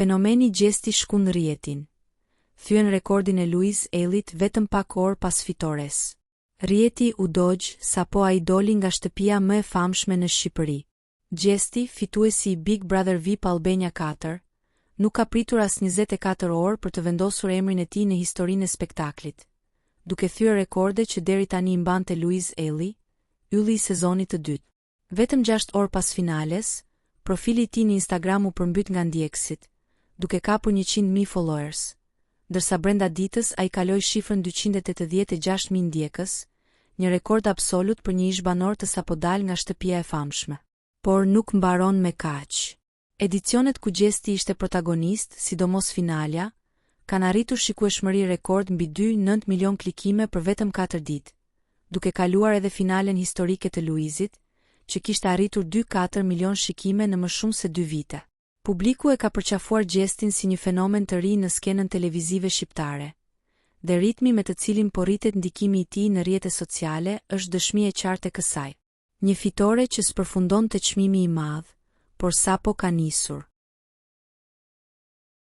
Fenomeni gjesti shkon në rrjetin. Thyen rekordin e Louise Ellit vetëm pak orë pas fitores. Rrjeti u dogj sapo ai doli nga shtëpia më e famshme në Shqipëri. Gjesti, fituesi i Big Brother VIP Albania 4, nuk ka pritur as 24 orë për të vendosur emrin e tij në historinë e spektaklit, duke thyer rekorde që deri tani i mbante Louise Elli, ylli i sezonit të dytë. Vetëm 6 orë pas finales, profili i tij në Instagram u përmbyt nga ndjekësit, duke kapur 100.000 followers, ndërsa brenda ditës ai kaloi shifrën 286.000 ndjekës, një rekord absolut për një ish banor të sapo dal nga shtëpia e famshme. Por nuk mbaron me kaq. Edicionet ku gjesti ishte protagonist, sidomos finalja, kanë arritur shikueshmëri rekord mbi 2.9 milion klikime për vetëm 4 ditë, duke kaluar edhe finalen historike të Luizit, që kishte arritur 2.4 milion shikime në më shumë se 2 vite. Publiku e ka përqafuar gjestin si një fenomen të ri në skenën televizive shqiptare, dhe ritmi me të cilin po rritet ndikimi i tij në rrjete sociale është dëshmi e qartë e kësaj. Një fitore që s'përfundon te çmimi i madh, por sapo ka nisur.